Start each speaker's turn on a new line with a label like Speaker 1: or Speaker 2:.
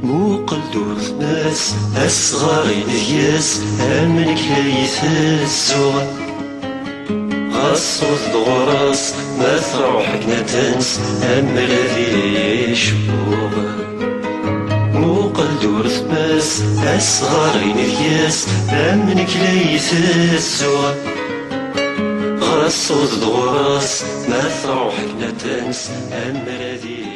Speaker 1: موقل دور ناس أصغر ينياس أملك ليث الزوغ غصوت دغراس ما تروحك نتنس أمل ذي يشبوغ موقل دور ناس أصغر ينياس أملك ليث الزوغ غصوت دغراس ما تروحك نتنس أمل ذي